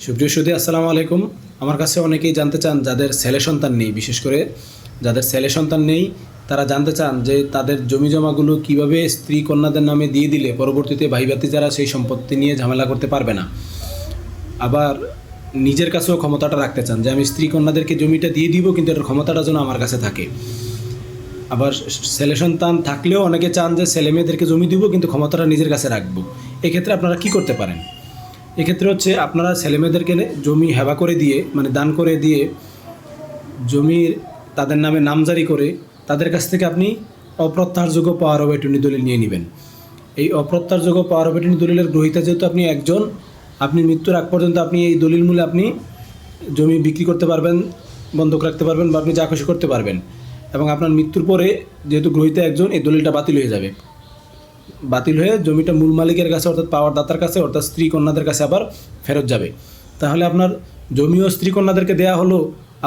সুপ্রিয় সুধী, আসসালামু আলাইকুম। আমার কাছে অনেকেই জানতে চান যাদের ছেলে সন্তান নেই, বিশেষ করে যাদের ছেলে সন্তান নেই তারা জানতে চান যে তাদের জমি জমাগুলো কীভাবে স্ত্রী কন্যাদের নামে দিয়ে দিলে পরবর্তীতে ভাই ভাতিজারা সেই সম্পত্তি নিয়ে ঝামেলা করতে পারবে না। আবার নিজের কাছেও ক্ষমতাটা রাখতে চান যে আমি স্ত্রী কন্যাদেরকে জমিটা দিয়ে দিব, কিন্তু এটার ক্ষমতাটা যেন আমার কাছে থাকে। আবার ছেলে সন্তান থাকলেও অনেকে চান যে ছেলে মেয়েদেরকে জমি দিব, কিন্তু ক্ষমতাটা নিজের কাছে রাখবো। এক্ষেত্রে আপনারা কি করতে পারেন? এক্ষেত্রে হচ্ছে আপনারা ছেলেমেয়েদেরকে জমি হেবা করে দিয়ে, মানে দান করে দিয়ে, জমির তাদের নামে নামজারি করে তাদের কাছ থেকে আপনি অপ্রত্যাহারযোগ্য পাওয়ার অফ অ্যাটর্নি দলিল নিয়ে নেবেন। এই অপ্রত্যাহারযোগ্য পাওয়ার অফ অ্যাটর্নি দলিলের গ্রহীতা যেহেতু আপনি একজন, আপনি মৃত্যুর আগ পর্যন্ত আপনি এই দলিল মূলে আপনি জমি বিক্রি করতে পারবেন, বন্ধক রাখতে পারবেন, বা আপনি যা খুশি করতে পারবেন। এবং আপনার মৃত্যুর পরে যেহেতু গ্রহীতা একজন, এই দলিলটা বাতিল হয়ে যাবে। বাতিল হয়ে জমিটা মূল মালিকের কাছে, অর্থাৎ পাওয়ার দাতার কাছে, অর্থাৎ স্ত্রী কন্যাদের কাছে আবার ফেরত যাবে। তাহলে আপনার জমিও স্ত্রী কন্যাদেরকে দেওয়া হলো,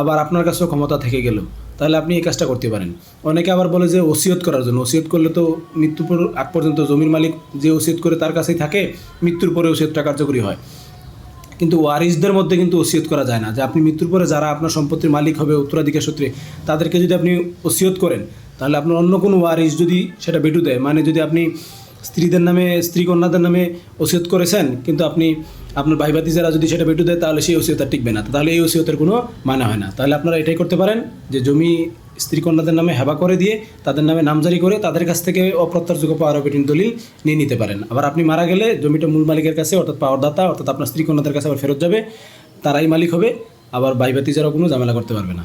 আবার আপনার কাছেও ক্ষমতা থেকে গেল। তাহলে আপনি এই কাজটা করতে পারেন। অনেকে আবার বলে যে ওসিয়ত করার জন্য, ওসিয়ত করলে তো মৃত্যুর আগ পর্যন্ত জমির মালিক যে ওসিয়ত করে তার কাছেই থাকে, মৃত্যুর পরে ওসিয়তটা কার্যকরী হয়। কিন্তু ওয়ারিসদের মধ্যে কিন্তু ওসিয়ত করা যায় না, যে আপনি মৃত্যুর পরে যারা আপনার সম্পত্তির মালিক হবে উত্তরাধিকার সূত্রে, তাদেরকে যদি আপনি ওসিয়ত করেন, তাহলে আপনার অন্য কোনো ওয়ারিস যদি সেটা বেটু দেয়, মানে যদি আপনি স্ত্রীদের নামে, স্ত্রী কন্যাদের নামে ওসিয়ত করেছেন, কিন্তু আপনি আপনার ভাই ভাতিজারা যদি সেটা বেটু দেয়, তাহলে সেই ওসিয়ত আর টিকবে না। তাহলে এই ওসিয়তের কোনো মানে হয় না। তাহলে আপনারা এটাই করতে পারেন যে জমি স্ত্রী কন্যাদের নামে হেবা করে দিয়ে, তাদের নামে নামজারি করে তাদের কাছ থেকে অপ্রত্যাহারযোগ্য পাওয়ার অফ অ্যাটর্নি দলিল নিয়ে নিতে পারেন। আবার আপনি মারা গেলে জমিটা মূল মালিকের কাছে, অর্থাৎ পাওয়ার দাতা, অর্থাৎ আপনার স্ত্রী কন্যাদের কাছে আবার ফেরত যাবে, তারাই মালিক হবে। আবার ভাই ভাতিজারাও কোনো ঝামেলা করতে পারবে না।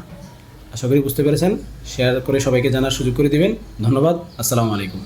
আশা করি বুঝতে পেরেছেন। শেয়ার করে সবাইকে জানার সুযোগ করে দিবেন। ধন্যবাদ। আসসালামু আলাইকুম।